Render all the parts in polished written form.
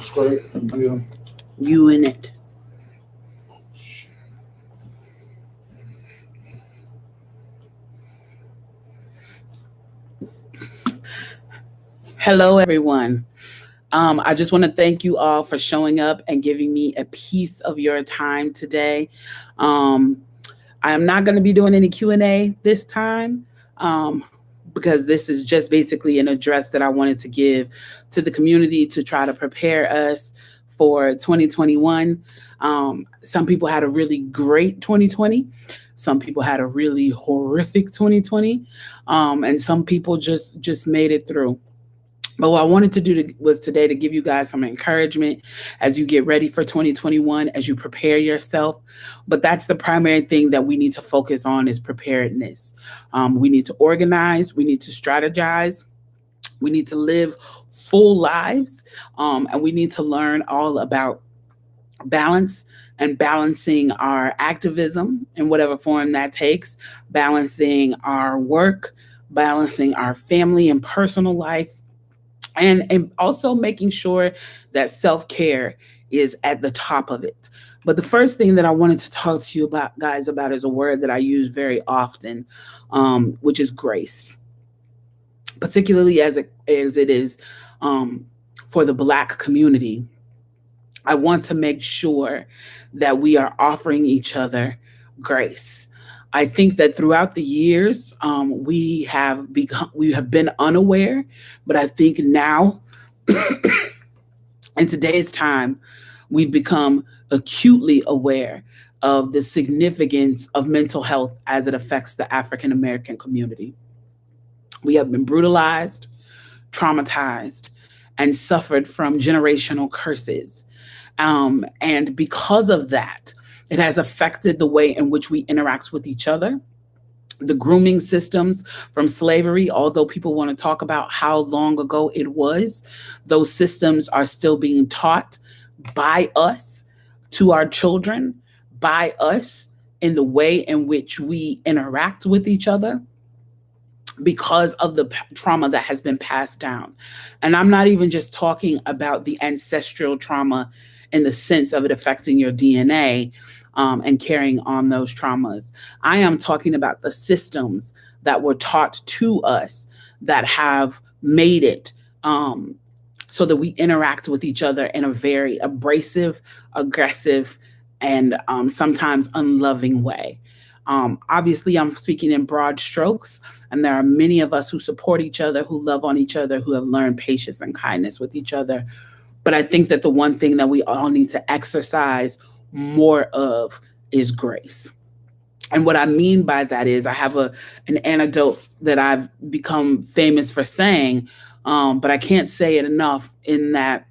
Straight. Yeah. You in it. Hello, everyone. I just want to thank you all for showing up and giving me a piece of your time today. Um, I am not going to be doing any Q&A this time, um, because this is just basically an address that I wanted to give to the community to try to prepare us for 2021. Some people had a really great 2020. Some people had a really horrific 2020, and some people just made it through. But what I wanted to do was today to give you guys some encouragement as you get ready for 2021, as you prepare yourself. But that's the primary thing that we need to focus on is preparedness. We need to organize. We need to strategize. We need to live full lives. And we need to learn all about balance and balancing our activism in whatever form that takes, balancing our work, balancing our family and personal life, and also making sure that self-care is at the top of it. But the first thing that I wanted to talk to you about, guys, about is a word that I use very often, which is grace, particularly as it is for the Black community. I want to make sure that we are offering each other grace. I think that throughout the years, we have been unaware, but I think now, in today's time, we've become acutely aware of the significance of mental health as it affects the African American community. We have been brutalized, traumatized, and suffered from generational curses. And because of that, it has affected the way in which we interact with each other. The grooming systems from slavery, although people want to talk about how long ago it was, those systems are still being taught by us to our children, by us in the way in which we interact with each other because of the trauma that has been passed down. And I'm not even just talking about the ancestral trauma in the sense of it affecting your DNA, and carrying on those traumas. I am talking about the systems that were taught to us that have made it so that we interact with each other in a very abrasive, aggressive, and sometimes unloving way. Obviously, I'm speaking in broad strokes, and there are many of us who support each other, who love on each other, who have learned patience and kindness with each other. But I think that the one thing that we all need to exercise more of is grace. And what I mean by that is I have an anecdote that I've become famous for saying, but I can't say it enough, in that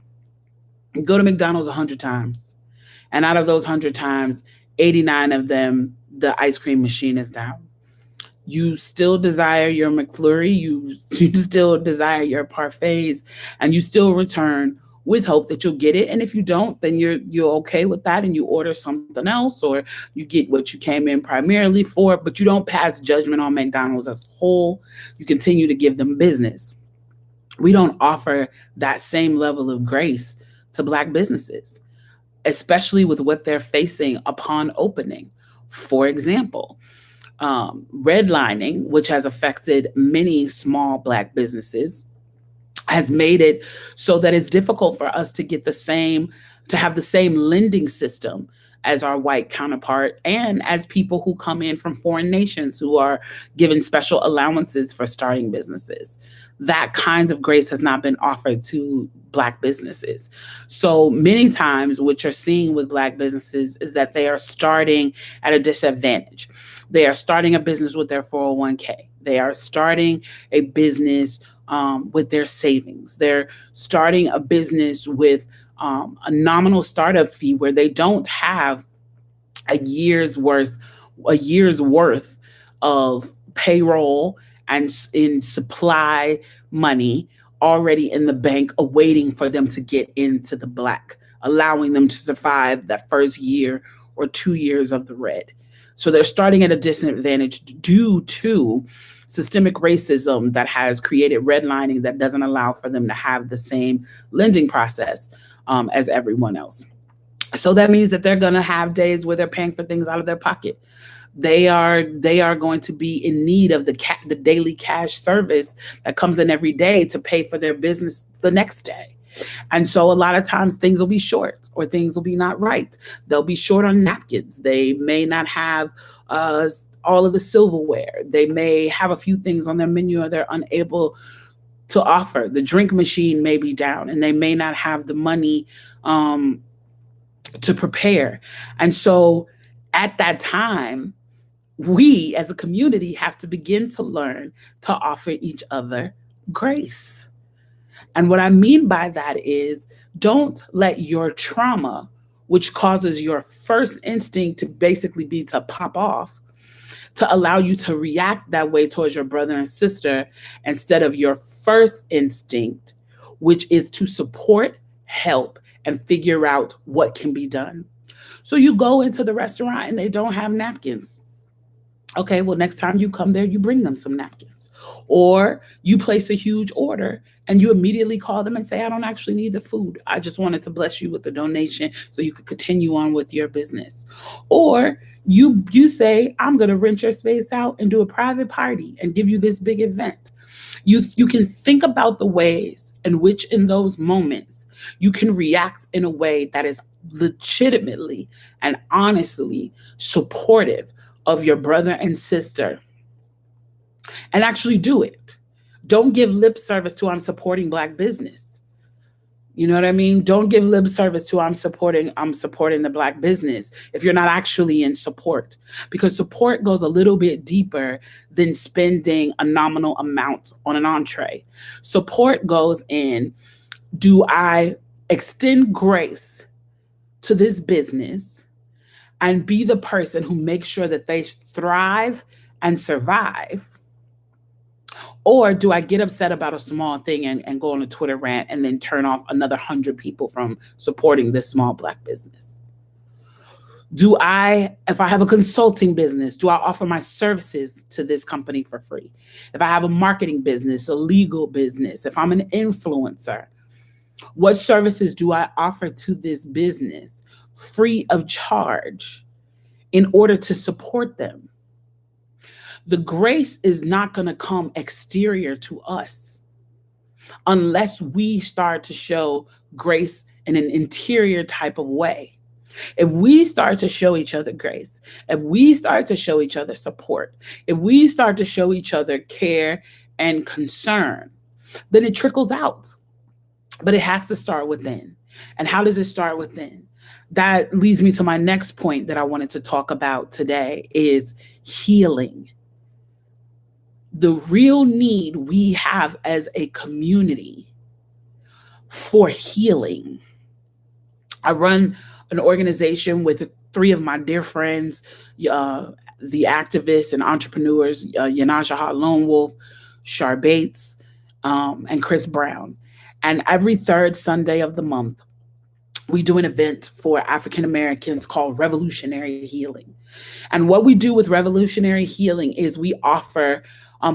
you go to McDonald's 100 times, and out of those 100 times, 89 of them, the ice cream machine is down. You still desire your McFlurry, you still desire your parfaits, and you still return with hope that you'll get it. And if you don't, then you're okay with that, and you order something else, or you get what you came in primarily for, but you don't pass judgment on McDonald's as a whole. You continue to give them business. We don't offer that same level of grace to Black businesses, especially with what they're facing upon opening. For example, redlining, which has affected many small Black businesses, has made it so that it's difficult for us to have the same lending system as our white counterpart, and as people who come in from foreign nations who are given special allowances for starting businesses. That kind of grace has not been offered to Black businesses. So many times what you're seeing with Black businesses is that they are starting at a disadvantage. They are starting a business with their 401k. They are starting a business with their savings. They're starting a business with a nominal startup fee where they don't have a year's worth of payroll and in supply money already in the bank, awaiting for them to get into the Black, allowing them to survive that first year or 2 years of the red. So they're starting at a disadvantage due to systemic racism that has created redlining that doesn't allow for them to have the same lending process. as everyone else. So that means that they're going to have days where they're paying for things out of their pocket. They are going to be in need of the daily cash service that comes in every day to pay for their business the next day. And so a lot of times things will be short or things will be not right. They'll be short on napkins. They may not have all of the silverware. They may have a few things on their menu or they're unable to offer. The drink machine may be down and they may not have the money to prepare. And so at that time, we as a community have to begin to learn to offer each other grace. And what I mean by that is don't let your trauma, which causes your first instinct to basically be to pop off, to allow you to react that way towards your brother and sister instead of your first instinct, which is to support, help, and figure out what can be done. So you go into the restaurant and they don't have napkins. Okay, well, next time you come there, you bring them some napkins. Or you place a huge order and you immediately call them and say, I don't actually need the food. I just wanted to bless you with the donation so you could continue on with your business. Or you say, I'm going to rent your space out and do a private party and give you this big event. You can think about the ways in which in those moments you can react in a way that is legitimately and honestly supportive of your brother and sister, and actually do it. Don't give lip service to I'm supporting Black business. You know what I mean? Don't give lip service to I'm supporting the Black business if you're not actually in support, because support goes a little bit deeper than spending a nominal amount on an entree. Support goes in, do I extend grace to this business and be the person who makes sure that they thrive and survive? Or do I get upset about a small thing and go on a Twitter rant and then turn off another 100 people from supporting this small Black business? If I have a consulting business, do I offer my services to this company for free? If I have a marketing business, a legal business, if I'm an influencer, what services do I offer to this business free of charge in order to support them? The grace is not going to come exterior to us unless we start to show grace in an interior type of way. If we start to show each other grace, if we start to show each other support, if we start to show each other care and concern, then it trickles out. But it has to start within. And how does it start within? That leads me to my next point that I wanted to talk about today is healing. The real need we have as a community for healing. I run an organization with 3 of my dear friends, the activists and entrepreneurs, Yanaja Lone Wolf, Shar Bates, and Chris Brown. And every 3rd Sunday of the month, we do an event for African Americans called Revolutionary Healing. And what we do with Revolutionary Healing is we offer,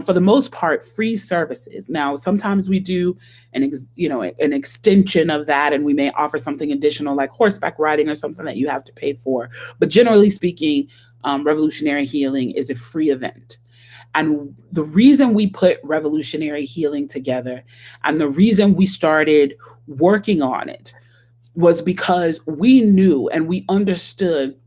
for the most part, free services. Now, sometimes we do an extension of that, and we may offer something additional like horseback riding or something that you have to pay for. But generally speaking, Revolutionary Healing is a free event. And the reason we put Revolutionary Healing together and the reason we started working on it was because we knew and we understood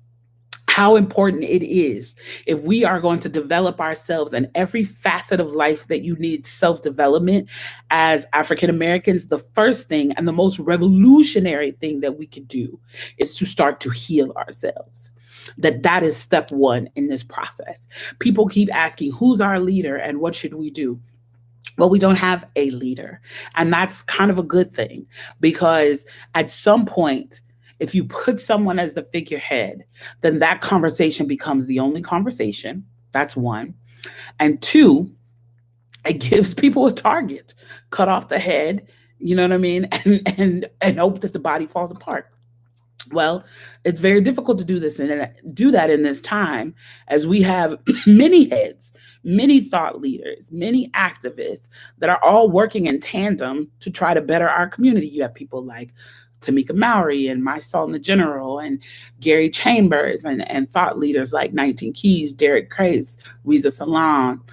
how important it is if we are going to develop ourselves in every facet of life that you need self-development as African Americans. The first thing and the most revolutionary thing that we could do is to start to heal ourselves. That is step 1 in this process. People keep asking, who's our leader and what should we do? Well, we don't have a leader. And that's kind of a good thing, because at some point, if you put someone as the figurehead, then that conversation becomes the only conversation. That's 1. And 2, it gives people a target. Cut off the head, you know what I mean? And hope that the body falls apart. Well, it's very difficult to do that in this time, as we have many heads, many thought leaders, many activists that are all working in tandem to try to better our community. You have people like Tamika Mallory and My Salt and the General and Gary Chambers and thought leaders like 19 Keys, Derek Crace, Reza Salam.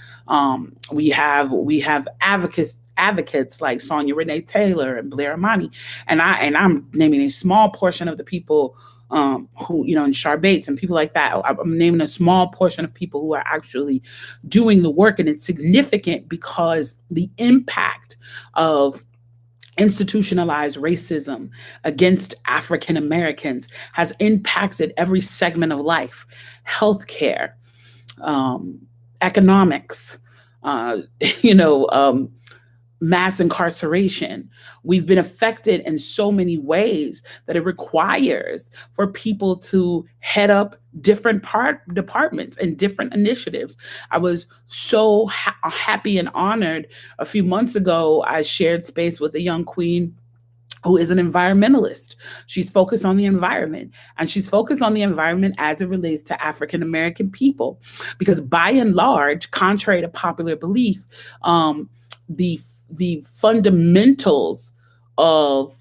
We have advocates like Sonia Renee Taylor and Blair Amani, and I'm naming a small portion of the people who, and Shar Bates and people like that. I'm naming a small portion of people who are actually doing the work, and it's significant because the impact of institutionalized racism against African Americans has impacted every segment of life: healthcare, economics, uh, you know, um, mass incarceration. We've been affected in so many ways that it requires for people to head up different departments and different initiatives. I was so happy and honored a few months ago. I shared space with a young queen who is an environmentalist. She's focused on the environment, and she's focused on the environment as it relates to African American people. Because by and large, contrary to popular belief, the the fundamentals of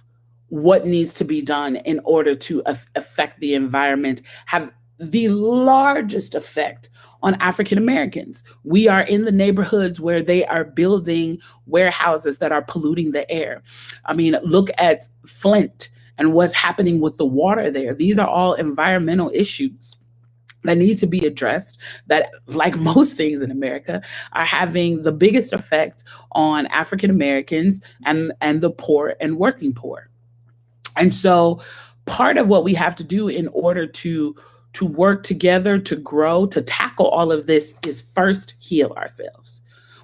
what needs to be done in order to affect the environment have the largest effect on African Americans. We are in the neighborhoods where they are building warehouses that are polluting the air. I mean, look at Flint and what's happening with the water there. These are all environmental issues that need to be addressed, that, like most things in America, are having the biggest effect on African Americans and the poor and working poor. And so part of what we have to do in order to work together, to grow, to tackle all of this is first heal ourselves.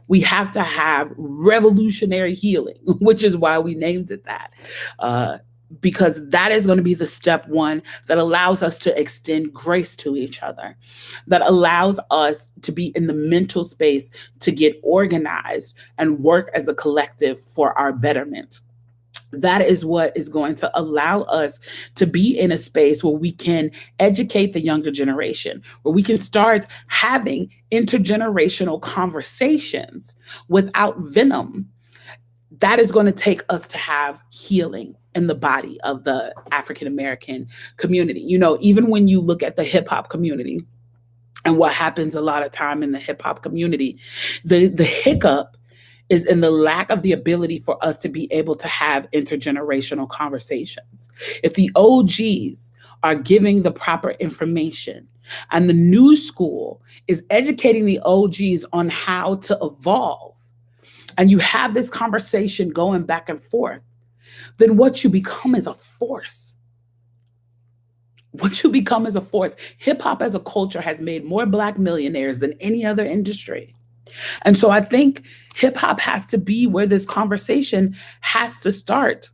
We have to have revolutionary healing, which is why we named it that. Because that is going to be the step one that allows us to extend grace to each other, that allows us to be in the mental space to get organized and work as a collective for our betterment. That is what is going to allow us to be in a space where we can educate the younger generation, where we can start having intergenerational conversations without venom. That is going to take us to have healing in the body of the African American community. Even when you look at the hip hop community and what happens a lot of time in the hip hop community, the hiccup is in the lack of the ability for us to be able to have intergenerational conversations. If the OGs are giving the proper information and the new school is educating the OGs on how to evolve, and you have this conversation going back and forth, then what you become is a force. What you become is a force. Hip hop as a culture has made more Black millionaires than any other industry. And so I think hip hop has to be where this conversation has to start,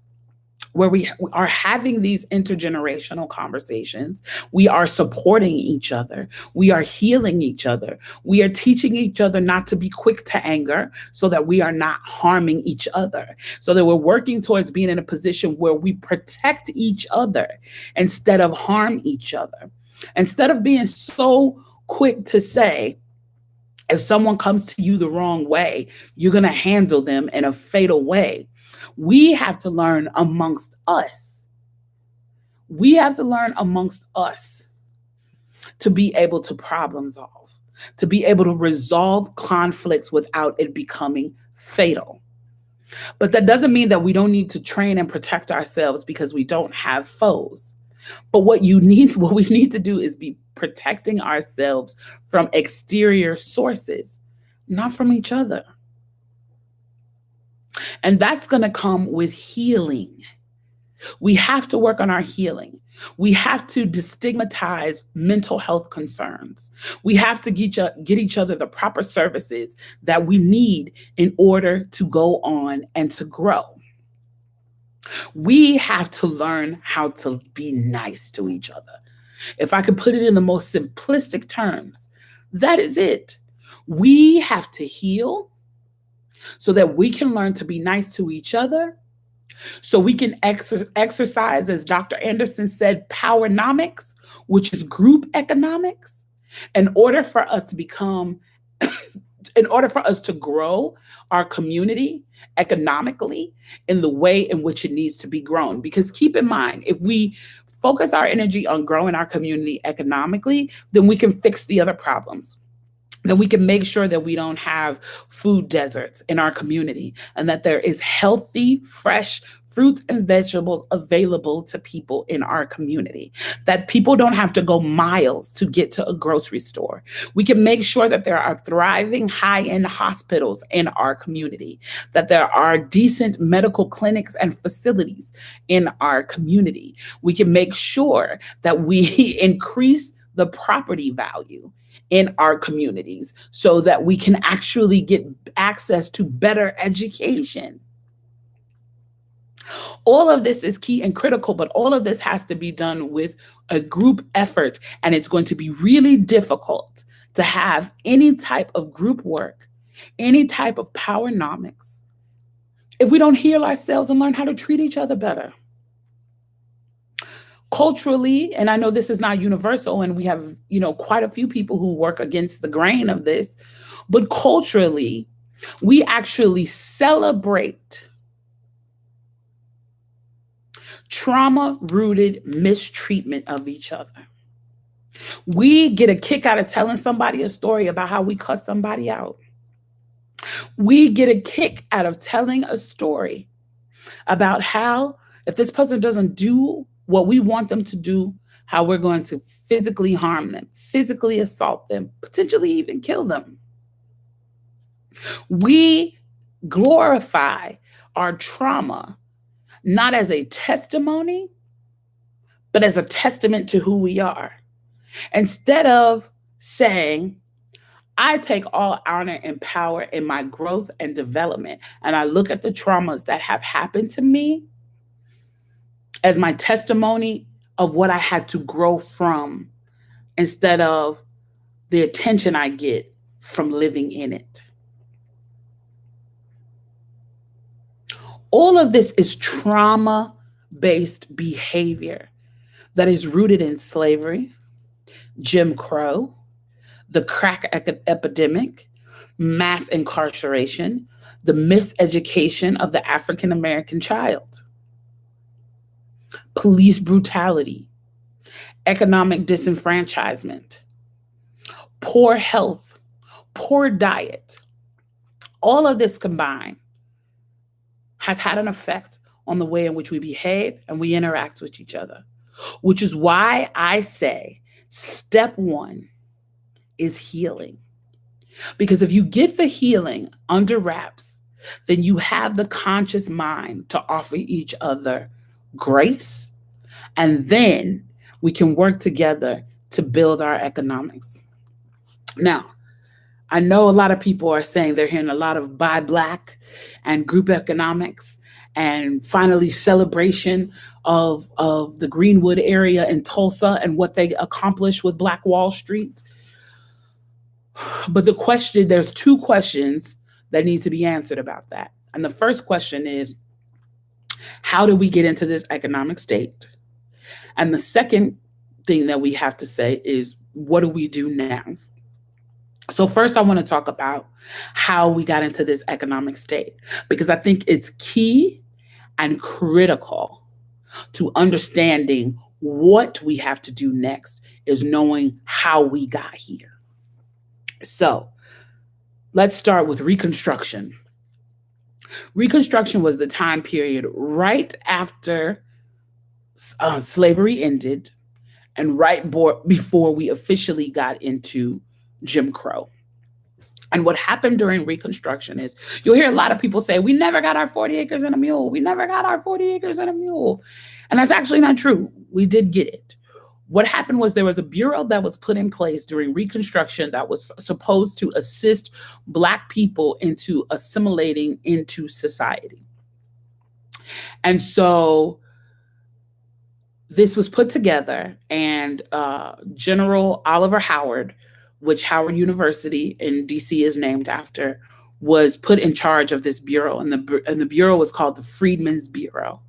where we are having these intergenerational conversations. We are supporting each other. We are healing each other. We are teaching each other not to be quick to anger so that we are not harming each other, so that we're working towards being in a position where we protect each other instead of harm each other. Instead of being so quick to say, if someone comes to you the wrong way, you're going to handle them in a fatal way. We have to learn amongst us. We have to learn amongst us to be able to problem solve, to be able to resolve conflicts without it becoming fatal. But that doesn't mean that we don't need to train and protect ourselves because we don't have foes. But what we need to do is be protecting ourselves from exterior sources, not from each other. And that's going to come with healing. We have to work on our healing. We have to destigmatize mental health concerns. We have to get each other the proper services that we need in order to go on and to grow. We have to learn how to be nice to each other. If I could put it in the most simplistic terms, that is it. We have to heal so that we can learn to be nice to each other, so we can exercise, as Dr. Anderson said, powernomics, which is group economics, in order for us to become in order for us to grow our community economically in the way in which it needs to be grown. Because keep in mind, if we focus our energy on growing our community economically, then we can fix the other problems. Then we can make sure that we don't have food deserts in our community and that there is healthy, fresh fruits and vegetables available to people in our community, that people don't have to go miles to get to a grocery store. We can make sure that there are thriving high-end hospitals in our community, that there are decent medical clinics and facilities in our community. We can make sure that we increase the property value in our communities so that we can actually get access to better education. All of this is key and critical, but all of this has to be done with a group effort. And it's going to be really difficult to have any type of group work, any type of powernomics, if we don't heal ourselves and learn how to treat each other better. Culturally, and I know this is not universal, and we have, quite a few people who work against the grain of this, but culturally, we actually celebrate trauma-rooted mistreatment of each other. We get a kick out of telling somebody a story about how we cuss somebody out. We get a kick out of telling a story about how, if this person doesn't do what we want them to do, how we're going to physically harm them, physically assault them, potentially even kill them. We glorify our trauma not as a testimony, but as a testament to who we are. Instead of saying, I take all honor and power in my growth and development, and I look at the traumas that have happened to me as my testimony of what I had to grow from, instead of the attention I get from living in it. All of this is trauma-based behavior that is rooted in slavery, Jim Crow, the crack epidemic, mass incarceration, the miseducation of the African American child, police brutality, economic disenfranchisement, poor health, poor diet. All of this combined has had an effect on the way in which we behave and we interact with each other, which is why I say step one is healing. Because if you get the healing under wraps, then you have the conscious mind to offer each other grace, and then we can work together to build our economics. Now, I know a lot of people are saying they're hearing a lot of buy black and group economics and finally celebration of the Greenwood area in Tulsa and what they accomplished with Black Wall Street. But there's two questions that need to be answered about that. And the first question is, how do we get into this economic state? And the second thing that we have to say is, what do we do now? So first, I want to talk about how we got into this economic state, because I think it's key and critical to understanding what we have to do next is knowing how we got here. So let's start with Reconstruction. Reconstruction was the time period right after slavery ended and right before we officially got into Jim Crow. And what happened during Reconstruction is, you'll hear a lot of people say, we never got our 40 acres and a mule. We never got our 40 acres and a mule. And that's actually not true. We did get it. What happened was there was a bureau that was put in place during Reconstruction that was supposed to assist Black people into assimilating into society. And so this was put together, and General Oliver Howard, which Howard University in DC is named after, was put in charge of this bureau. And the bureau was called the Freedmen's Bureau.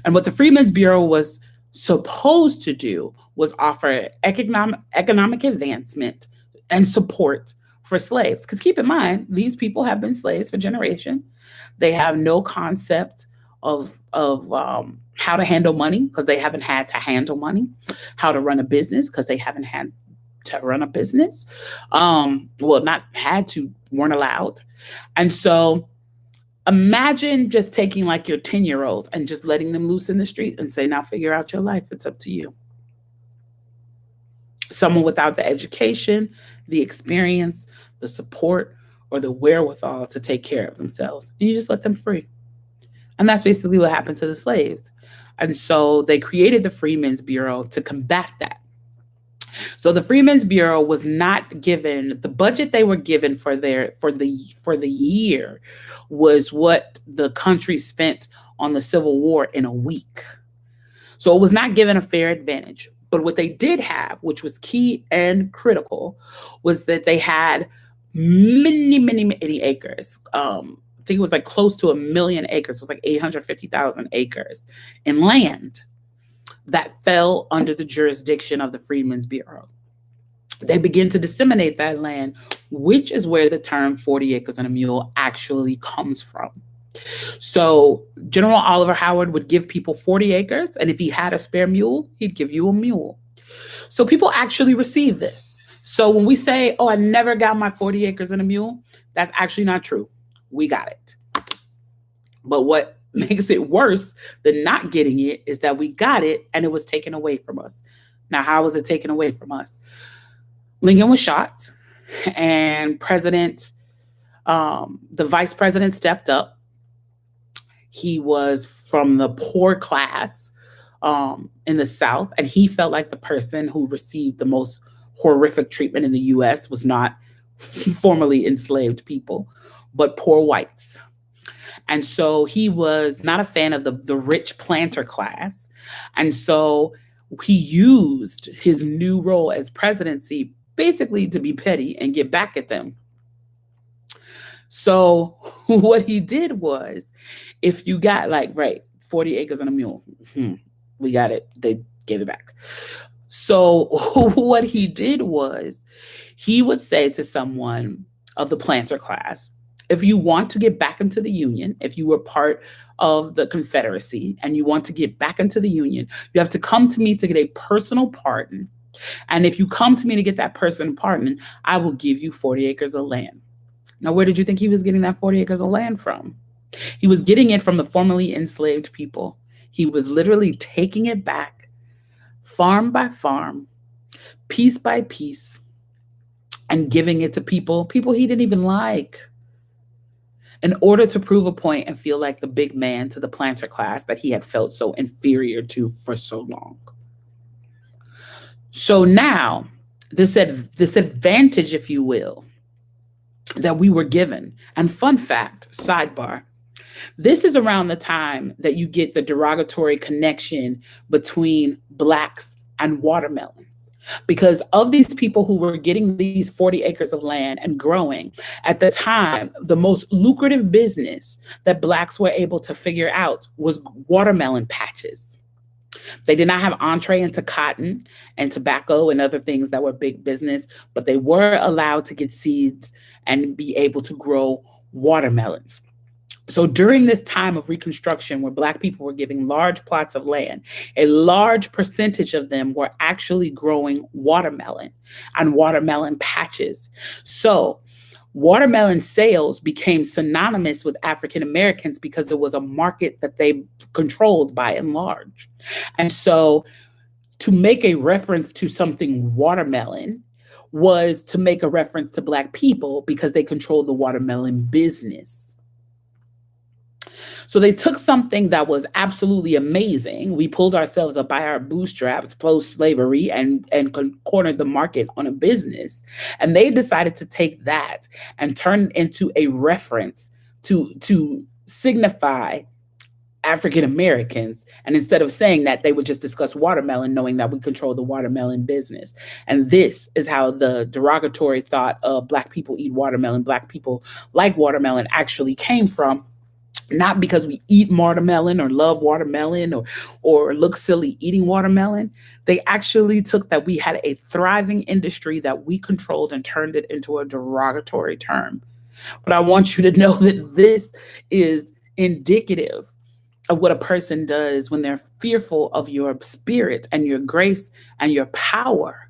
And what the Freedmen's Bureau was supposed to do was offer economic advancement and support for slaves. Because keep in mind, these people have been slaves for generations. They have no concept of how to handle money because they haven't had to handle money, how to run a business because they haven't had to run a business. Well, not had to, weren't allowed. And so imagine just taking like your 10-year-old and just letting them loose in the street and say, now figure out your life. It's up to you. Someone without the education, the experience, the support, or the wherewithal to take care of themselves. And you just let them free. And that's basically what happened to the slaves. And so they created the Freedmen's Bureau to combat that. So the Freedmen's Bureau was not given the budget they were given for the year was what the country spent on the Civil War in a week. So it was not given a fair advantage. But what they did have, which was key and critical, was that they had many acres. I think it was like close to 1 million acres. It was like 850,000 acres in land that fell under the jurisdiction of the Freedmen's Bureau. They began to disseminate that land, which is where the term 40 acres and a mule actually comes from. So General Oliver Howard would give people 40 acres, and if he had a spare mule, he'd give you a mule. So people actually received this. So when we say, oh, I never got my 40 acres and a mule, that's actually not true. We got it. But what makes it worse than not getting it is that we got it and it was taken away from us. Now, how was it taken away from us? Lincoln was shot, and the vice president stepped up. He was from the poor class in the South, and he felt like the person who received the most horrific treatment in the U.S. was not formerly enslaved people, but poor whites. And so he was not a fan of the rich planter class. And so he used his new role as presidency basically to be petty and get back at them. So what he did was, if you got 40 acres and a mule, we got it. They gave it back. So what he did was he would say to someone of the planter class, if you want to get back into the Union, if you were part of the Confederacy and you want to get back into the Union, you have to come to me to get a personal pardon. And if you come to me to get that personal pardon, I will give you 40 acres of land. Now, where did you think he was getting that 40 acres of land from? He was getting it from the formerly enslaved people. He was literally taking it back, farm by farm, piece by piece, and giving it to people he didn't even like, in order to prove a point and feel like the big man to the planter class that he had felt so inferior to for so long. So now, this advantage, if you will, that we were given. And fun fact, sidebar, this is around the time that you get the derogatory connection between Blacks and watermelons. Because of these people who were getting these 40 acres of land and growing, at the time, the most lucrative business that Blacks were able to figure out was watermelon patches. They did not have entree into cotton and tobacco and other things that were big business, but they were allowed to get seeds and be able to grow watermelons. So during this time of Reconstruction, where Black people were giving large plots of land, a large percentage of them were actually growing watermelon and watermelon patches. So watermelon sales became synonymous with African Americans because it was a market that they controlled by and large. And so to make a reference to something watermelon was to make a reference to Black people because they controlled the watermelon business. So they took something that was absolutely amazing. We pulled ourselves up by our bootstraps post-slavery and cornered the market on a business. And they decided to take that and turn it into a reference to signify African Americans. And instead of saying that, they would just discuss watermelon, knowing that we control the watermelon business. And this is how the derogatory thought of Black people eat watermelon, Black people like watermelon actually came from. not because we eat watermelon or love watermelon or look silly eating watermelon. They actually took that we had a thriving industry that we controlled and turned it into a derogatory term. But I want you to know that this is indicative of what a person does when they're fearful of your spirit and your grace and your power,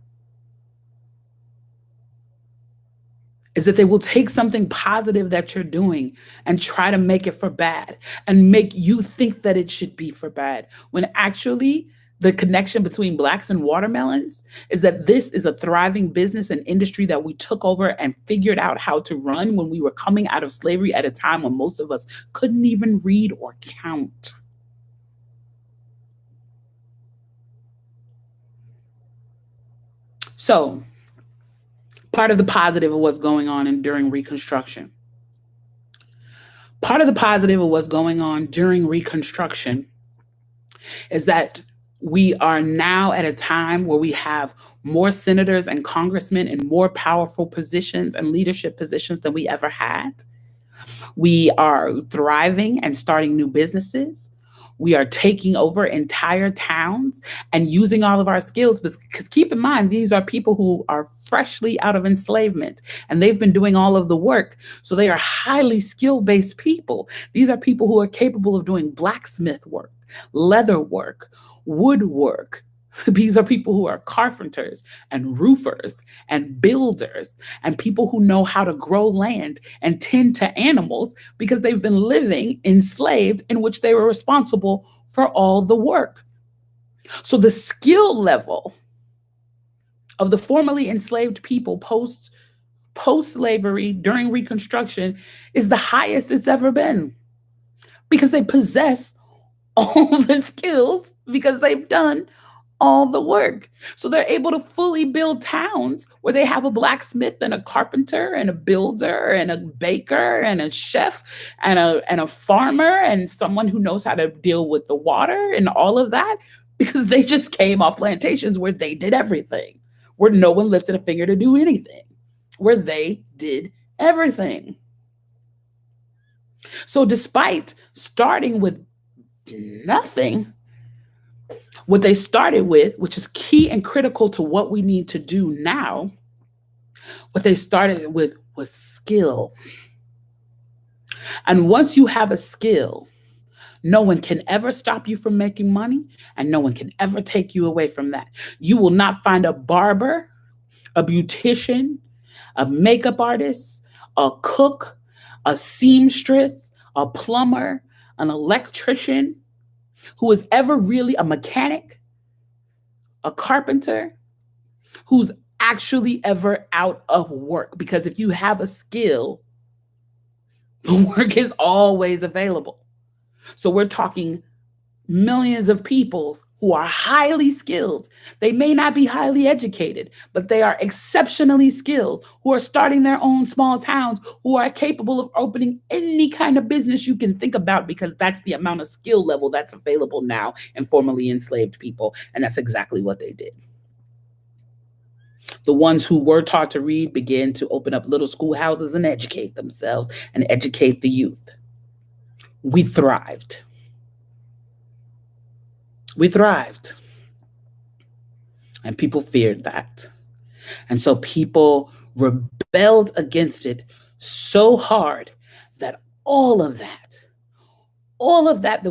is that they will take something positive that you're doing and try to make it for bad and make you think that it should be for bad, when actually the connection between blacks and watermelons is that this is a thriving business and industry that we took over and figured out how to run when we were coming out of slavery at a time when most of us couldn't even read or count. So, part of the positive of what's going on during Reconstruction. Part of the positive of what's going on during Reconstruction is that we are now at a time where we have more senators and congressmen in more powerful positions and leadership positions than we ever had. We are thriving and starting new businesses. We are taking over entire towns and using all of our skills. Because keep in mind, these are people who are freshly out of enslavement and they've been doing all of the work. So they are highly skill based people. These are people who are capable of doing blacksmith work, leather work, woodwork. These are people who are carpenters and roofers and builders and people who know how to grow land and tend to animals because they've been living enslaved in which they were responsible for all the work. So the skill level of the formerly enslaved people post slavery during Reconstruction is the highest it's ever been because they possess all the skills because they've done all the work. So they're able to fully build towns where they have a blacksmith and a carpenter and a builder and a baker and a chef and a farmer and someone who knows how to deal with the water and all of that because they just came off plantations where they did everything, where no one lifted a finger to do anything, where they did everything. So despite starting with nothing, what they started with, which is key and critical to what we need to do now, what they started with was skill. And once you have a skill, no one can ever stop you from making money, and no one can ever take you away from that. You will not find a barber, a beautician, a makeup artist, a cook, a seamstress, a plumber, an electrician, who is ever really a mechanic, a carpenter, who's actually ever out of work. Because if you have a skill, the work is always available. So we're talking millions of people who are highly skilled. They may not be highly educated, but they are exceptionally skilled, who are starting their own small towns, who are capable of opening any kind of business you can think about because that's the amount of skill level that's available now in formerly enslaved people. And that's exactly what they did. The ones who were taught to read began to open up little schoolhouses and educate themselves and educate the youth. We thrived. We thrived. And people feared that. And so people rebelled against it so hard that all of that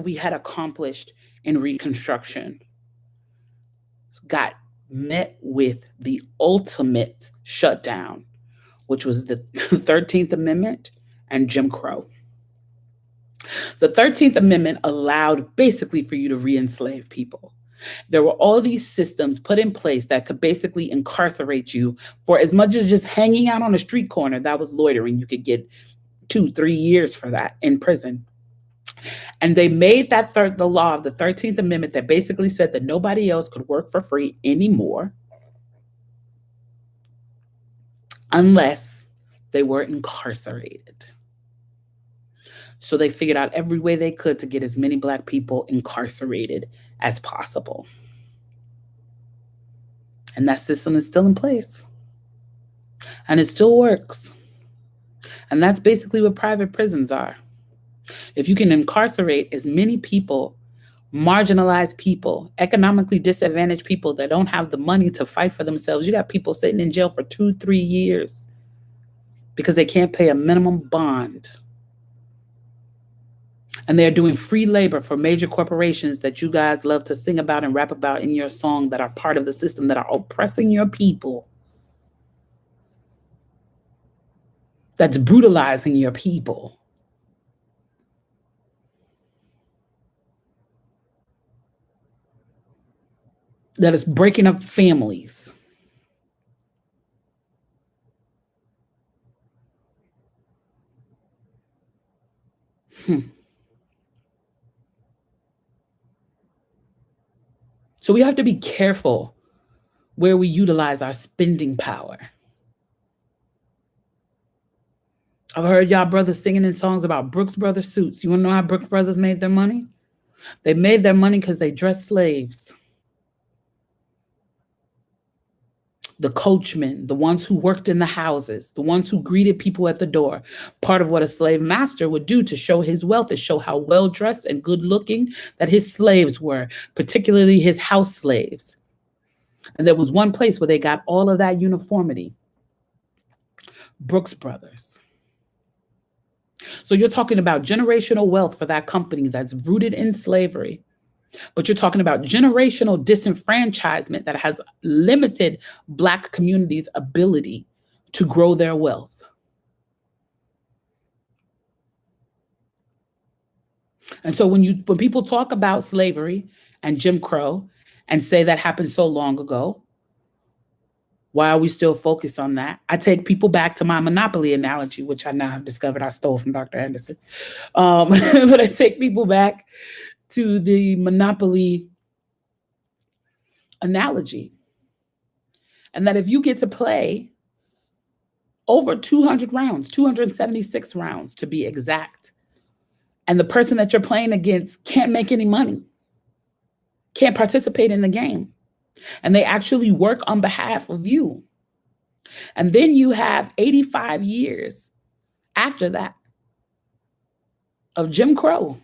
we had accomplished in Reconstruction got met with the ultimate shutdown, which was the 13th Amendment and Jim Crow. The 13th Amendment allowed basically for you to re-enslave people. There were all these systems put in place that could basically incarcerate you for as much as just hanging out on a street corner. That was loitering. You could get 2-3 years for that in prison. And they made that the law of the 13th Amendment that basically said that nobody else could work for free anymore unless they were incarcerated. So they figured out every way they could to get as many Black people incarcerated as possible. And that system is still in place. And it still works. And that's basically what private prisons are. If you can incarcerate as many people, marginalized people, economically disadvantaged people that don't have the money to fight for themselves, you got people sitting in jail for 2-3 years because they can't pay a minimum bond. And they're doing free labor for major corporations that you guys love to sing about and rap about in your song, that are part of the system, that are oppressing your people, that's brutalizing your people. That is breaking up families. So we have to be careful where we utilize our spending power. I've heard y'all brothers singing in songs about Brooks Brothers suits. You want to know how Brooks Brothers made their money? They made their money because they dressed slaves. The coachmen, the ones who worked in the houses, the ones who greeted people at the door. Part of what a slave master would do to show his wealth is show how well dressed and good looking that his slaves were, particularly his house slaves. And there was one place where they got all of that uniformity: Brooks Brothers. So you're talking about generational wealth for that company that's rooted in slavery. But you're talking about generational disenfranchisement that has limited Black communities' ability to grow their wealth. And so when people talk about slavery and Jim Crow and say that happened so long ago, why are we still focused on that? I take people back to my Monopoly analogy, which I now have discovered I stole from Dr. Anderson. But I take people back to the Monopoly analogy. And that if you get to play over 200 rounds, 276 rounds to be exact, and the person that you're playing against can't make any money, can't participate in the game, and they actually work on behalf of you, and then you have 85 years after that of Jim Crow,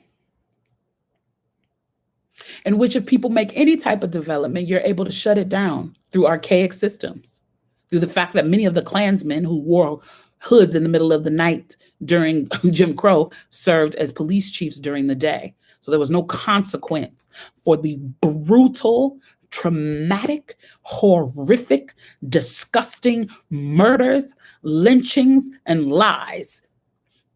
in which if people make any type of development, you're able to shut it down through archaic systems, through the fact that many of the Klansmen who wore hoods in the middle of the night during Jim Crow served as police chiefs during the day. So there was no consequence for the brutal, traumatic, horrific, disgusting murders, lynchings, and lies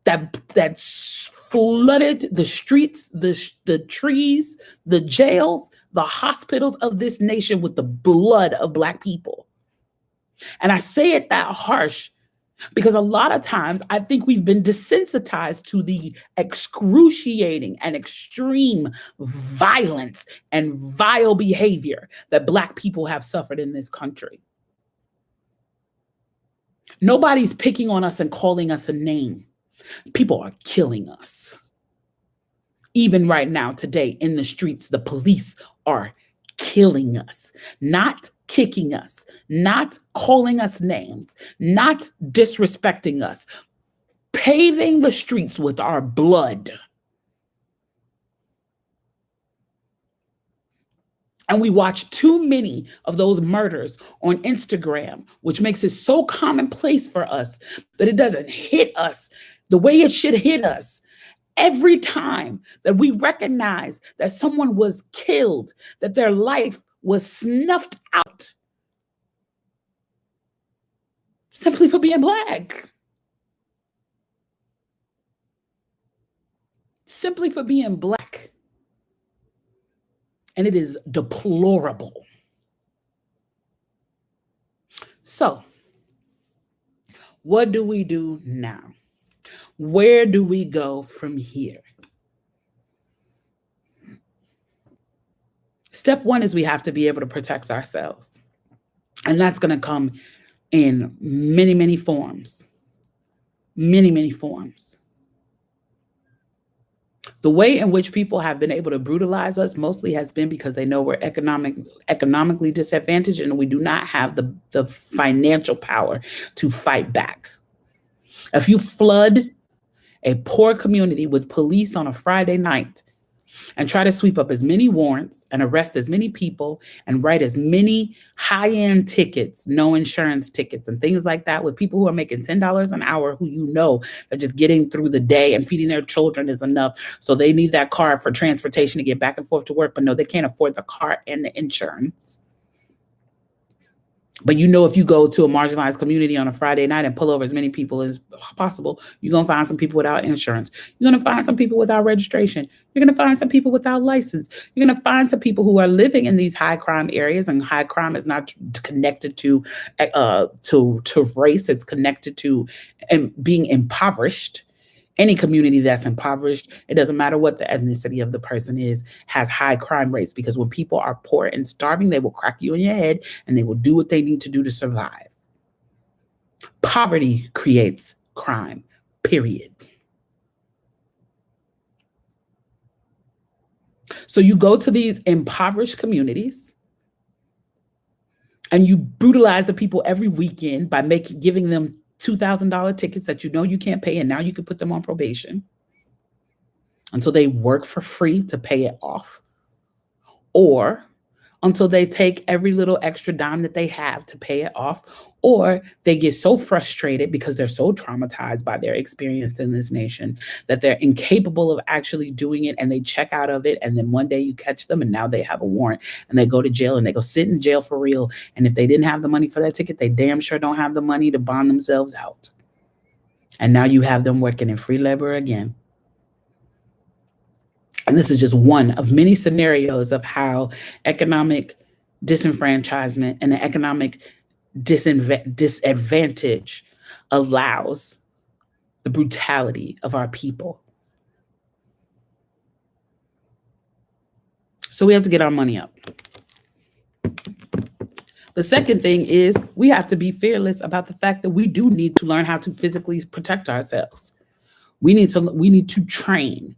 that flooded the streets, the trees, the jails, the hospitals of this nation with the blood of Black people. And I say it that harsh because a lot of times I think we've been desensitized to the excruciating and extreme violence and vile behavior that Black people have suffered in this country. Nobody's picking on us and calling us a name. People are killing us. Even right now, today, in the streets, the police are killing us, not kicking us, not calling us names, not disrespecting us, paving the streets with our blood. And we watch too many of those murders on Instagram, which makes it so commonplace for us that it doesn't hit us the way it should hit us. Every time that we recognize that someone was killed, that their life was snuffed out simply for being Black. Simply for being Black. And it is deplorable. So, what do we do now? Where do we go from here? Step one is we have to be able to protect ourselves. And that's going to come in many, many forms. Many, many forms. The way in which people have been able to brutalize us mostly has been because they know we're economically disadvantaged and we do not have the financial power to fight back. If you flood a poor community with police on a Friday night and try to sweep up as many warrants and arrest as many people and write as many high-end tickets, no insurance tickets and things like that with people who are making $10 an hour who you know are just getting through the day and feeding their children is enough. So they need that car for transportation to get back and forth to work, but no, they can't afford the car and the insurance. But you know, if you go to a marginalized community on a Friday night and pull over as many people as possible, you're going to find some people without insurance. You're going to find some people without registration. You're going to find some people without license. You're going to find some people who are living in these high crime areas, and high crime is not connected to race. It's connected to being impoverished. Any community that's impoverished, it doesn't matter what the ethnicity of the person is, has high crime rates, because when people are poor and starving, they will crack you in your head and they will do what they need to do to survive. Poverty creates crime, period. So you go to these impoverished communities and you brutalize the people every weekend by giving them $2,000 tickets that you know you can't pay, and now you can put them on probation until they work for free to pay it off, or until they take every little extra dime that they have to pay it off, or they get so frustrated because they're so traumatized by their experience in this nation that they're incapable of actually doing it, and they check out of it, and then one day you catch them and now they have a warrant and they go to jail and they go sit in jail for real. And if they didn't have the money for that ticket, they damn sure don't have the money to bond themselves out. And now you have them working in free labor again. And this is just one of many scenarios of how economic disenfranchisement and the economic disadvantage allows the brutality of our people. So we have to get our money up. The second thing is we have to be fearless about the fact that we do need to learn how to physically protect ourselves. We need to train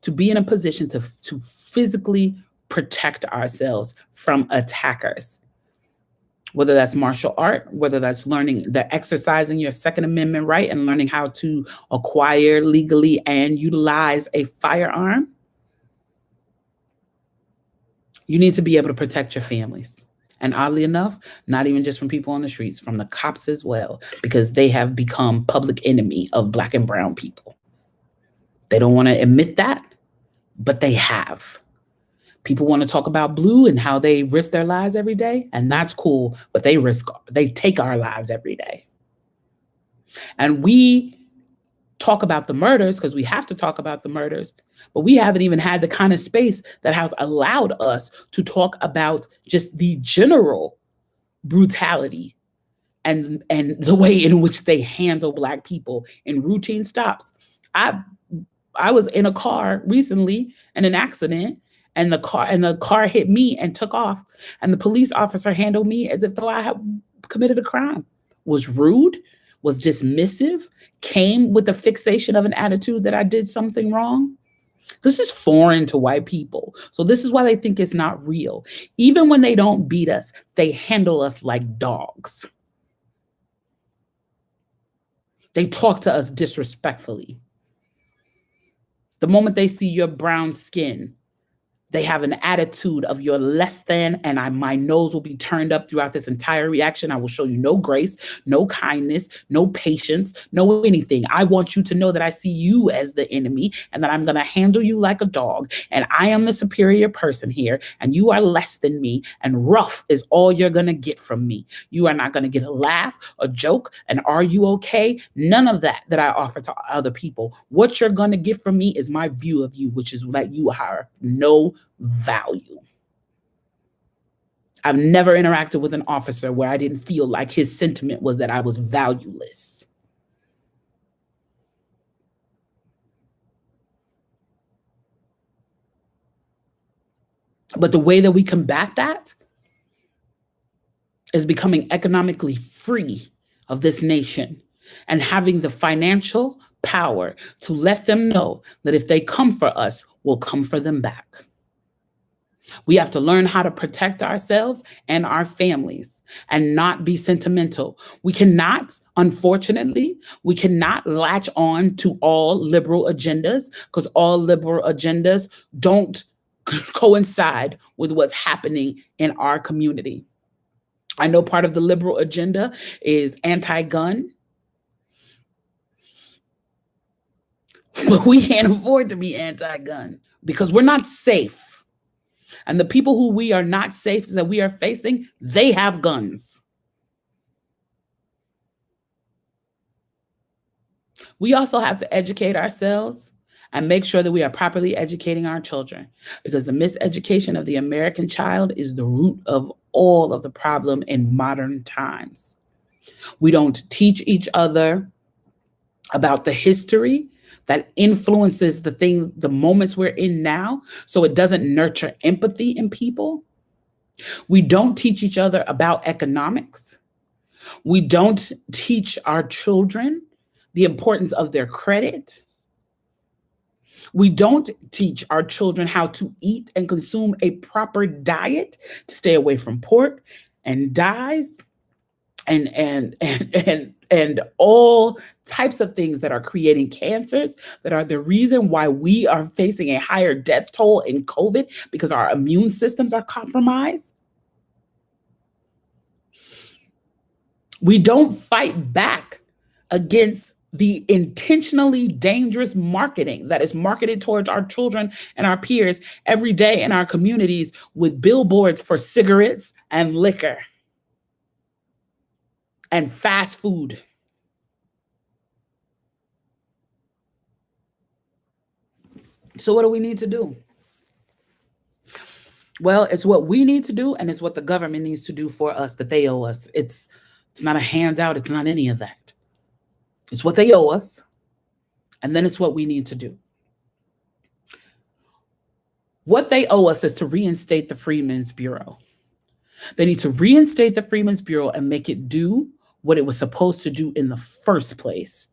to be in a position to physically protect ourselves from attackers. Whether that's martial art, whether that's exercising your Second Amendment right and learning how to acquire legally and utilize a firearm. You need to be able to protect your families. And oddly enough, not even just from people on the streets, from the cops as well, because they have become public enemy of Black and brown people. They don't want to admit that, but they have. People want to talk about blue and how they risk their lives every day, and that's cool, but they take our lives every day. And we talk about the murders because we have to talk about the murders, but we haven't even had the kind of space that has allowed us to talk about just the general brutality and the way in which they handle Black people in routine stops. I was in a car recently in an accident, and the car hit me and took off, and the police officer handled me as if though I had committed a crime. Was rude, was dismissive, came with the fixation of an attitude that I did something wrong. This is foreign to white people. So this is why they think it's not real. Even when they don't beat us, they handle us like dogs. They talk to us disrespectfully. The moment they see your brown skin, they have an attitude of you're less than, and my nose will be turned up throughout this entire reaction. I will show you no grace, no kindness, no patience, no anything. I want you to know that I see you as the enemy and that I'm going to handle you like a dog. And I am the superior person here, and you are less than me, and rough is all you're going to get from me. You are not going to get a laugh, a joke, and are you okay? None of that I offer to other people. What you're going to get from me is my view of you, which is that you are no value. I've never interacted with an officer where I didn't feel like his sentiment was that I was valueless. But the way that we combat that is becoming economically free of this nation and having the financial power to let them know that if they come for us, we'll come for them back. We have to learn how to protect ourselves and our families and not be sentimental. We cannot, unfortunately, we cannot latch on to all liberal agendas because all liberal agendas don't coincide with what's happening in our community. I know part of the liberal agenda is anti gun, but we can't afford to be anti gun because we're not safe. And the people who we are not safe that we are facing, they have guns. We also have to educate ourselves and make sure that we are properly educating our children because the miseducation of the American child is the root of all of the problem in modern times. We don't teach each other about the history that influences the moments we're in now, so it doesn't nurture empathy in people. We don't teach each other about economics. We don't teach our children the importance of their credit. We don't teach our children how to eat and consume a proper diet to stay away from pork and dyes and all types of things that are creating cancers that are the reason why we are facing a higher death toll in COVID because our immune systems are compromised. We don't fight back against the intentionally dangerous marketing that is marketed towards our children and our peers every day in our communities with billboards for cigarettes and liquor and fast food. So what do we need to do? Well, it's what we need to do, and it's what the government needs to do for us that they owe us. It's not a handout, it's not any of that. It's what they owe us, and then it's what we need to do. What they owe us is to reinstate the Freedmen's Bureau. They need to reinstate the Freedmen's Bureau and make it do what it was supposed to do in the first place,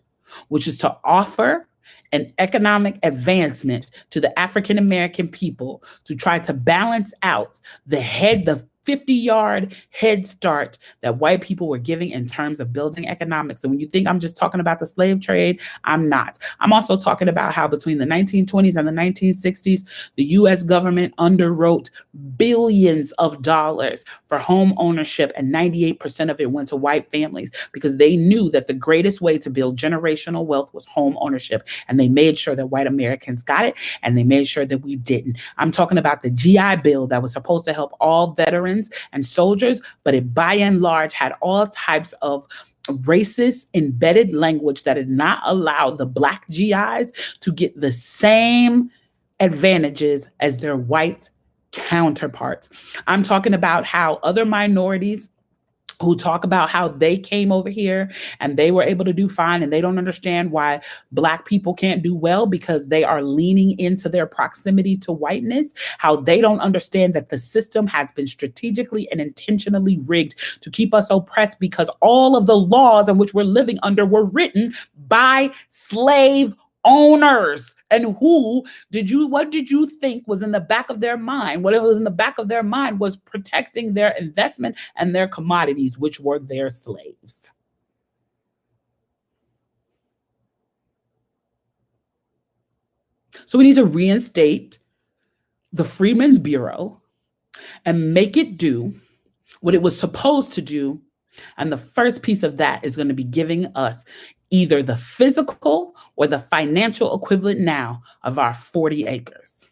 which is to offer an economic advancement to the African American people to try to balance out the 50-yard head start that white people were giving in terms of building economics. And when you think I'm just talking about the slave trade, I'm not. I'm also talking about how between the 1920s and the 1960s, the US government underwrote billions of dollars for home ownership, and 98% of it went to white families because they knew that the greatest way to build generational wealth was home ownership. And they made sure that white Americans got it, and they made sure that we didn't. I'm talking about the GI Bill that was supposed to help all veterans and soldiers, but it by and large had all types of racist embedded language that did not allow the Black GIs to get the same advantages as their white counterparts. I'm talking about how other minorities who talk about how they came over here and they were able to do fine, and they don't understand why Black people can't do well because they are leaning into their proximity to whiteness, how they don't understand that the system has been strategically and intentionally rigged to keep us oppressed because all of the laws in which we're living under were written by slave owners. And what did you think was in the back of their mind? What it was in the back of their mind was protecting their investment and their commodities, which were their slaves. So we need to reinstate the Freedmen's Bureau and make it do what it was supposed to do. And the first piece of that is going to be giving us either the physical or the financial equivalent now of our 40 acres.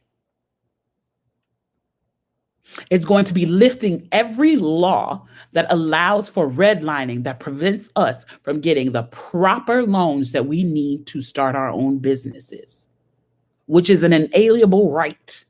It's going to be lifting every law that allows for redlining, that prevents us from getting the proper loans that we need to start our own businesses, which is an inalienable right.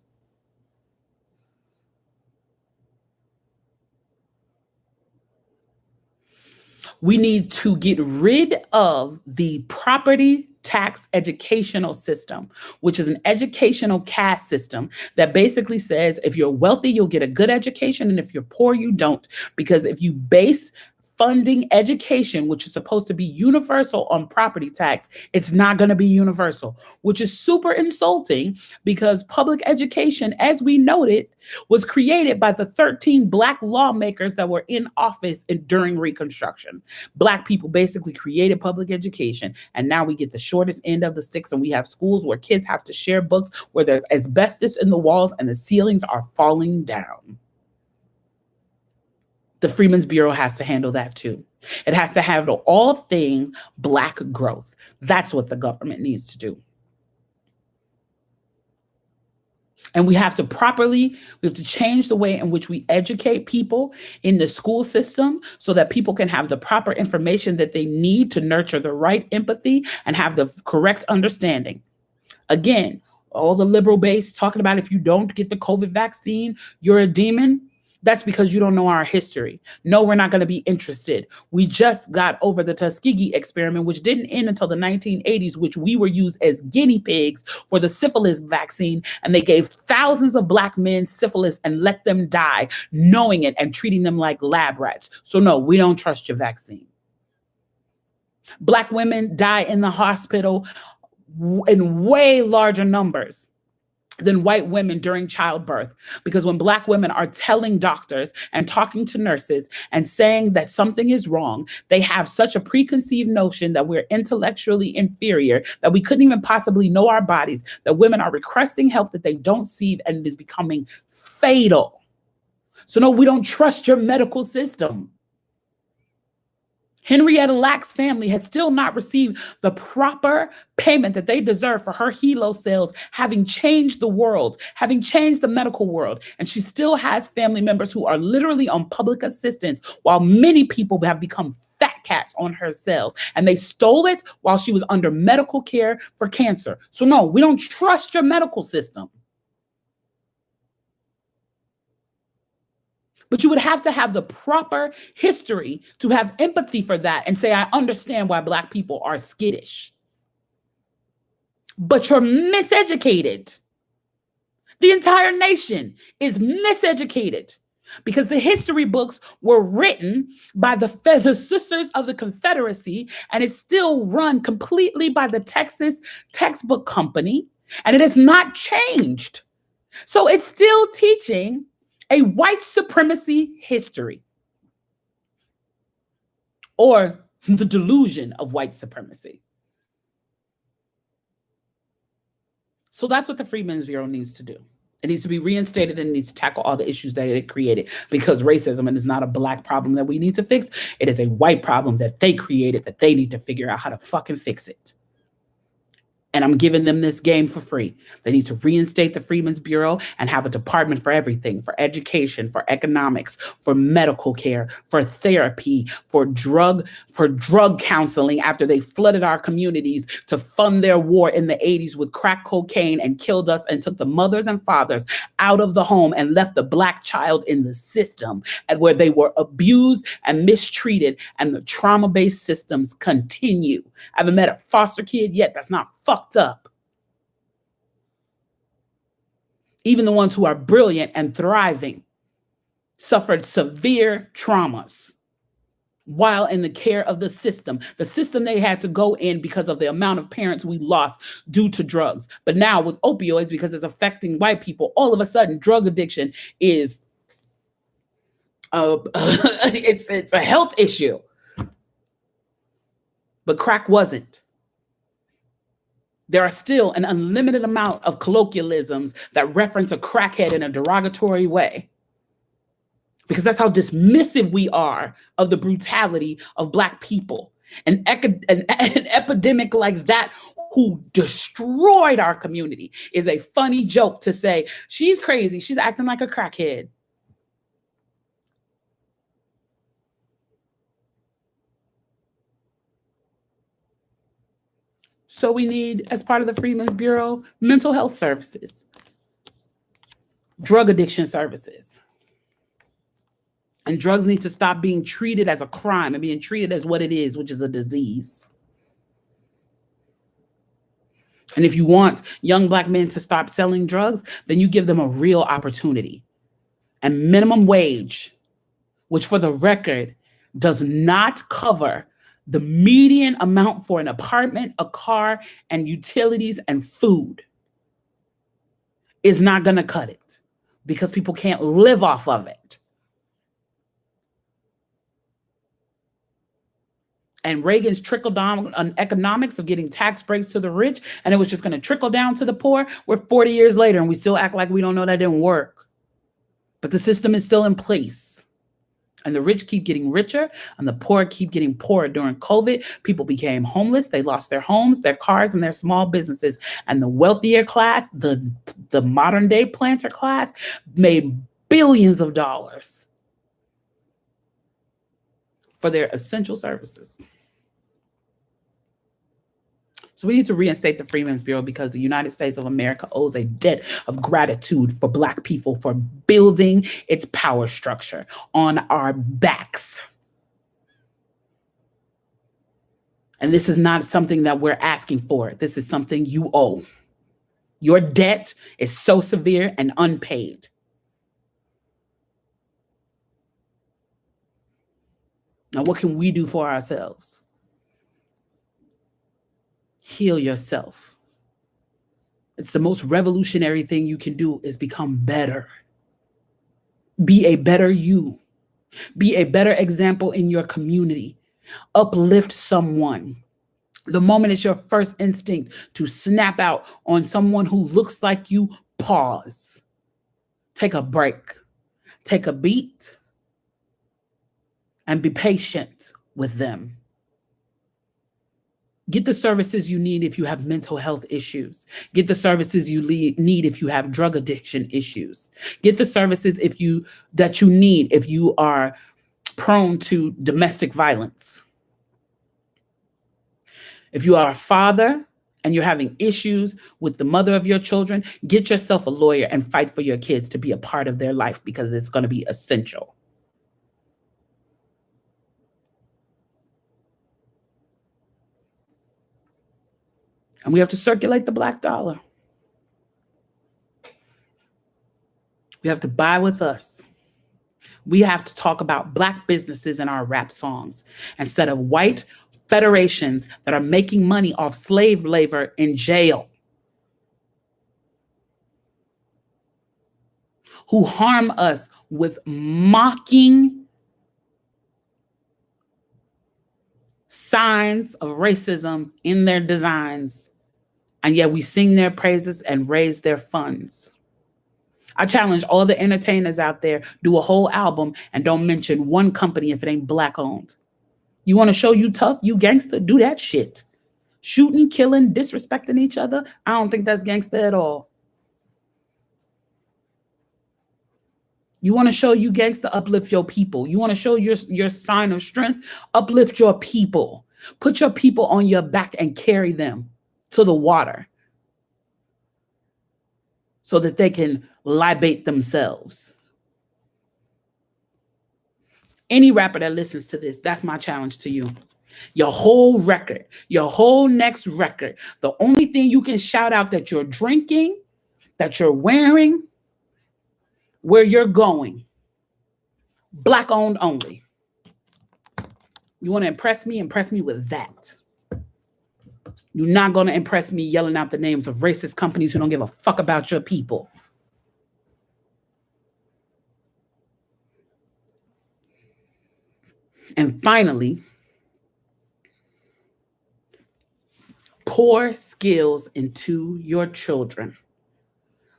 We need to get rid of the property tax educational system, which is an educational caste system that basically says if you're wealthy, you'll get a good education, and if you're poor, you don't. Because if you base funding education, which is supposed to be universal on property tax, it's not going to be universal, which is super insulting because public education, as we noted, was created by the 13 Black lawmakers that were in office during Reconstruction. Black people basically created public education, and now we get the shortest end of the sticks, and we have schools where kids have to share books, where there's asbestos in the walls and the ceilings are falling down. The Freedmen's Bureau has to handle that too. It has to handle all things Black growth. That's what the government needs to do. And we have to change the way in which we educate people in the school system so that people can have the proper information that they need to nurture the right empathy and have the correct understanding. Again, all the liberal base talking about if you don't get the COVID vaccine, you're a demon. That's because you don't know our history. No, we're not going to be interested. We just got over the Tuskegee experiment, which didn't end until the 1980s, which we were used as guinea pigs for the syphilis vaccine. And they gave thousands of Black men syphilis and let them die, knowing it and treating them like lab rats. So no, we don't trust your vaccine. Black women die in the hospital in way larger numbers than white women during childbirth. Because when Black women are telling doctors and talking to nurses and saying that something is wrong, they have such a preconceived notion that we're intellectually inferior, that we couldn't even possibly know our bodies, that women are requesting help that they don't see, and it is becoming fatal. So no, we don't trust your medical system. Henrietta Lacks' family has still not received the proper payment that they deserve for her Helo cells, having changed the world, having changed the medical world. And she still has family members who are literally on public assistance, while many people have become fat cats on her cells. And they stole it while she was under medical care for cancer. So no, we don't trust your medical system. But you would have to have the proper history to have empathy for that and say, I understand why Black people are skittish. But you're miseducated. The entire nation is miseducated because the history books were written by the Sisters of the Confederacy, and it's still run completely by the Texas Textbook Company, and it has not changed. So it's still teaching a white supremacy history, or the delusion of white supremacy. So that's what the Freedmen's Bureau needs to do. It needs to be reinstated and it needs to tackle all the issues that it created, because racism is not a Black problem that we need to fix. It is a white problem that they created that they need to figure out how to fucking fix it. And I'm giving them this game for free. They need to reinstate the Freedmen's Bureau and have a department for everything, for education, for economics, for medical care, for therapy, for drug counseling after they flooded our communities to fund their war in the 80s with crack cocaine and killed us and took the mothers and fathers out of the home and left the Black child in the system, and where they were abused and mistreated, and the trauma-based systems continue. I haven't met a foster kid yet that's not fucked up. Even the ones who are brilliant and thriving suffered severe traumas while in the care of the system they had to go in because of the amount of parents we lost due to drugs. But now with opioids, because it's affecting white people, all of a sudden drug addiction is it's a health issue. But crack wasn't. There are still an unlimited amount of colloquialisms that reference a crackhead in a derogatory way, because that's how dismissive we are of the brutality of Black people. An epidemic like that, who destroyed our community, is a funny joke to say, she's crazy, she's acting like a crackhead. So we need, as part of the Freedmen's Bureau, mental health services, drug addiction services. And drugs need to stop being treated as a crime and being treated as what it is, which is a disease. And if you want young Black men to stop selling drugs, then you give them a real opportunity. And minimum wage, which for the record, does not cover the median amount for an apartment, a car, and utilities and food, is not going to cut it because people can't live off of it. And Reagan's trickle down on economics of getting tax breaks to the rich, and it was just going to trickle down to the poor. We're 40 years later, and we still act like we don't know that didn't work. But the system is still in place. And the rich keep getting richer, and the poor keep getting poorer. During COVID, people became homeless. They lost their homes, their cars, and their small businesses. And the wealthier class, the modern day planter class, made billions of dollars for their essential services. So we need to reinstate the Freedmen's Bureau because the United States of America owes a debt of gratitude for Black people for building its power structure on our backs. And this is not something that we're asking for. This is something you owe. Your debt is so severe and unpaid. Now, what can we do for ourselves? Heal yourself. It's the most revolutionary thing you can do is become better. Be a better you. Be a better example in your community. Uplift someone. The moment it's your first instinct to snap out on someone who looks like you, pause. Take a break. Take a beat. And be patient with them. Get the services you need if you have mental health issues. Get the services you need if you have drug addiction issues. Get the services that you need if you are prone to domestic violence. If you are a father and you're having issues with the mother of your children, get yourself a lawyer and fight for your kids to be a part of their life because it's going to be essential. And we have to circulate the Black dollar. We have to buy with us. We have to talk about Black businesses in our rap songs instead of white federations that are making money off slave labor in jail, who harm us with mocking signs of racism in their designs. And yet we sing their praises and raise their funds. I challenge all the entertainers out there, do a whole album and don't mention one company if it ain't Black owned. You want to show you tough, you gangster, do that shit. Shooting, killing, disrespecting each other, I don't think that's gangster at all. You want to show you gangster, uplift your people. You want to show your sign of strength, uplift your people. Put your people on your back and carry them to the water so that they can libate themselves. Any rapper that listens to this, that's my challenge to you. Your whole record, your whole next record, the only thing you can shout out that you're drinking, that you're wearing, where you're going, Black owned only. You want to impress me with that. You're not going to impress me yelling out the names of racist companies who don't give a fuck about your people. And finally, pour skills into your children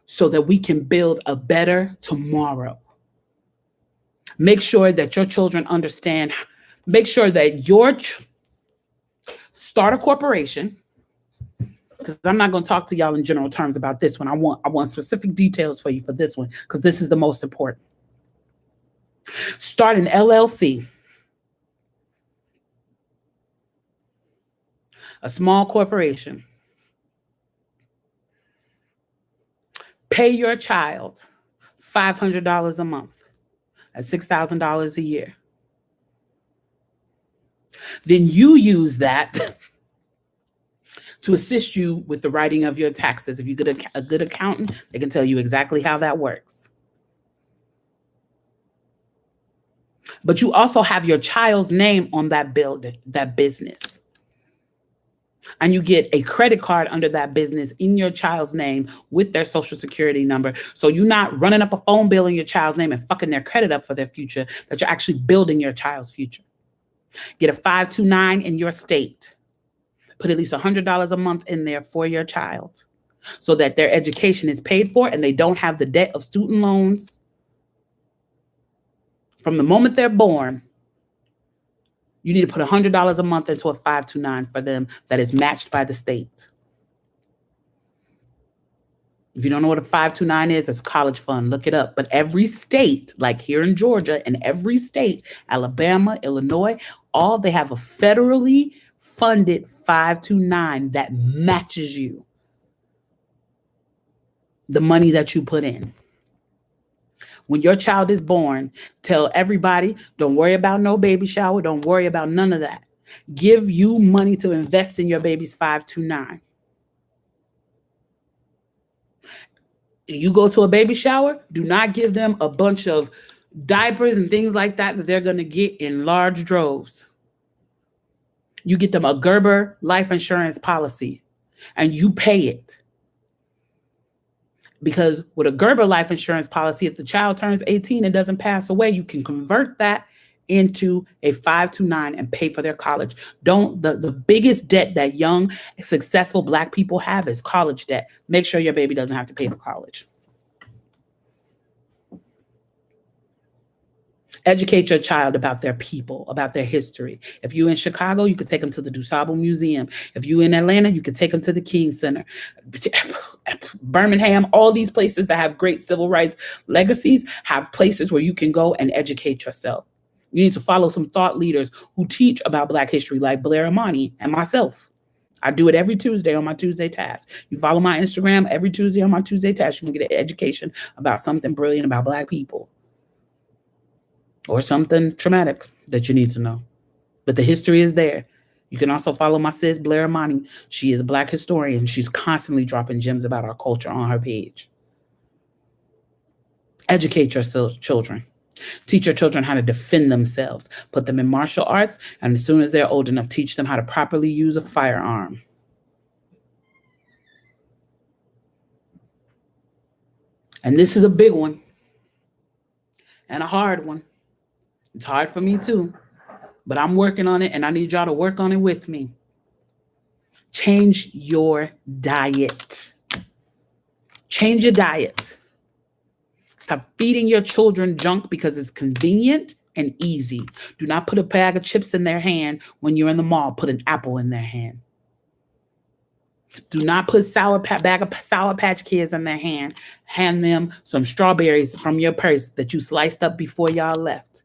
so that we can build a better tomorrow. Make sure that your children understand. Make sure that start a corporation, because I'm not going to talk to y'all in general terms about this one. I want specific details for you for this one, because this is the most important. Start an LLC, a small corporation. Pay your child $500 a month. That's $6,000 a year. Then you use that to assist you with the writing of your taxes. If you get a good accountant, they can tell you exactly how that works. But you also have your child's name on that building, that business. And you get a credit card under that business in your child's name with their social security number. So you're not running up a phone bill in your child's name and fucking their credit up for their future, that you're actually building your child's future. Get a 529 in your state. Put at least $100 a month in there for your child so that their education is paid for and they don't have the debt of student loans from the moment they're born. You need to put $100 a month into a 529 for them that is matched by the state. If you don't know what a 529 is, it's a college fund. Look it up. But every state, like here in Georgia, and every state, Alabama, Illinois, all they have a federally funded 529 that matches you the money that you put in. When your child is born, tell everybody, don't worry about no baby shower. Don't worry about none of that. Give you money to invest in your baby's 529. You go to a baby shower, do not give them a bunch of diapers and things like that they're going to get in large droves. You get them a Gerber life insurance policy and you pay it. Because with a Gerber life insurance policy, if the child turns 18 and doesn't pass away, you can convert that into a 529 and pay for their college. The biggest debt that young, successful Black people have is college debt. Make sure your baby doesn't have to pay for college. Educate your child about their people, about their history. If you're in Chicago, you could take them to the DuSable Museum. If you're in Atlanta, you could take them to the King Center. Birmingham, all these places that have great civil rights legacies have places where you can go and educate yourself. You need to follow some thought leaders who teach about Black history, like Blair Imani and myself. I do it every Tuesday on my Tuesday task. You follow my Instagram every Tuesday on my Tuesday task, you can get an education about something brilliant about Black people. Or something traumatic that you need to know. But the history is there. You can also follow my sis, Blair Imani. She is a Black historian. She's constantly dropping gems about our culture on her page. Educate your children. Teach your children how to defend themselves. Put them in martial arts, and as soon as they're old enough, teach them how to properly use a firearm. And this is a big one and a hard one. It's hard for me too, but I'm working on it and I need y'all to work on it with me. Change your diet. Change your diet. Stop feeding your children junk because it's convenient and easy. Do not put a bag of chips in their hand when you're in the mall. Put an apple in their hand. Do not put bag of Sour Patch Kids in their hand. Hand them some strawberries from your purse that you sliced up before y'all left.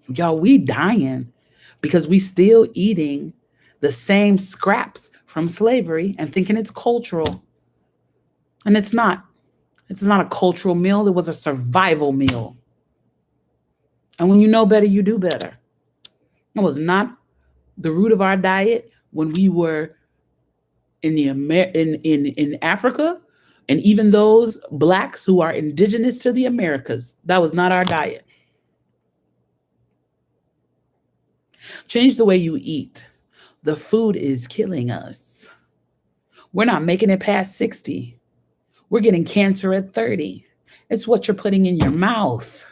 Y'all, we dying because we still eating the same scraps from slavery and thinking it's cultural. And it's not. It's not a cultural meal. It was a survival meal. And when you know better, you do better. It was not the root of our diet when we were in in Africa, and even those Blacks who are indigenous to the Americas. That was not our diet. Change the way you eat. The food is killing us. We're not making it past 60. We're getting cancer at 30. It's what you're putting in your mouth.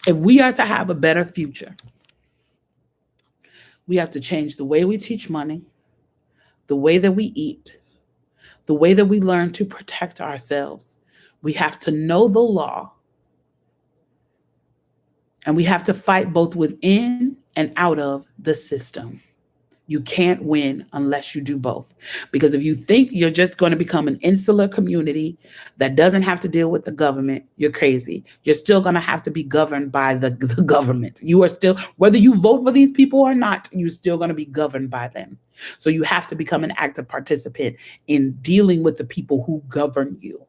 If we are to have a better future, we have to change the way we teach money, the way that we eat, the way that we learn to protect ourselves. We have to know the law. And we have to fight both within and out of the system. You can't win unless you do both. Because if you think you're just going to become an insular community that doesn't have to deal with the government, you're crazy. You're still going to have to be governed by the government. You are still, whether you vote for these people or not, you're still going to be governed by them. So you have to become an active participant in dealing with the people who govern you.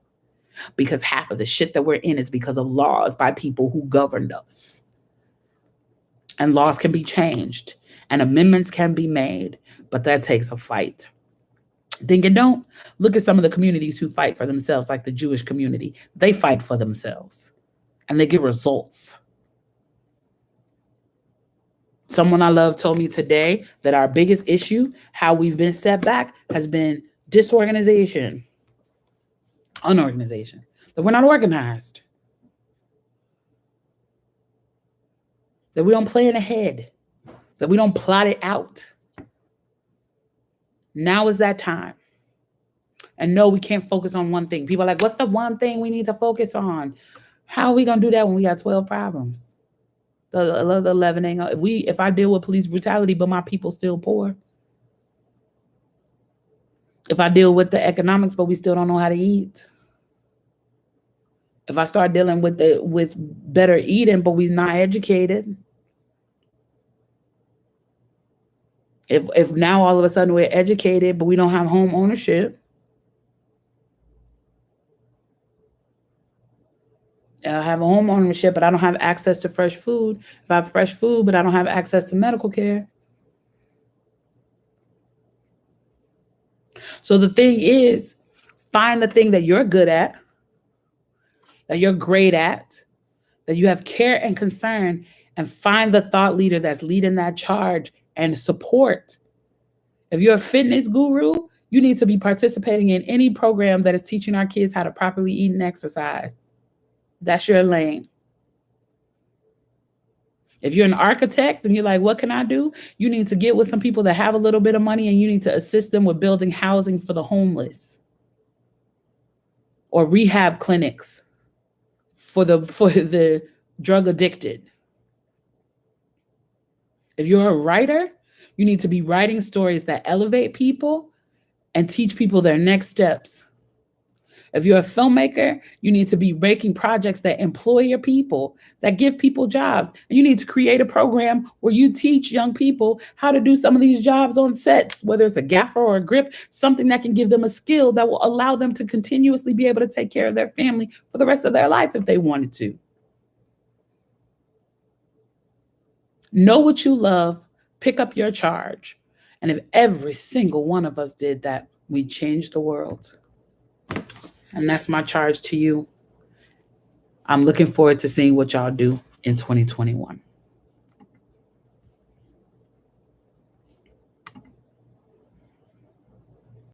Because half of the shit that we're in is because of laws by people who governed us. And laws can be changed and amendments can be made, but that takes a fight. Think it don't? Look at some of the communities who fight for themselves, like the Jewish community. They fight for themselves and they get results. Someone I love told me today that our biggest issue, how we've been set back, has been disorganization, unorganization, that we're not organized, that we don't plan ahead, that we don't plot it out. Now is that time. And no, we can't focus on one thing. People are like, what's the one thing we need to focus on? How are we going to do that when we got 12 problems? The 11 ain't gonna, if I deal with police brutality, but my people still poor. If I deal with the economics, but we still don't know how to eat. If I start dealing with better eating, but we're not educated. If now all of a sudden we're educated, but we don't have home ownership. I have a home ownership, but I don't have access to fresh food. If I have fresh food, but I don't have access to medical care. So the thing is, find the thing that you're good at, that you're great at, that you have care and concern, and find the thought leader that's leading that charge and support. If you're a fitness guru, you need to be participating in any program that is teaching our kids how to properly eat and exercise. That's your lane. If you're an architect and you're like, what can I do? You need to get with some people that have a little bit of money and you need to assist them with building housing for the homeless or rehab clinics for the drug addicted. If you're a writer, you need to be writing stories that elevate people and teach people their next steps. If you're a filmmaker, you need to be making projects that employ your people, that give people jobs. And you need to create a program where you teach young people how to do some of these jobs on sets, whether it's a gaffer or a grip, something that can give them a skill that will allow them to continuously be able to take care of their family for the rest of their life if they wanted to. Know what you love, pick up your charge. And if every single one of us did that, we'd change the world. And that's my charge to you. I'm looking forward to seeing what y'all do in 2021.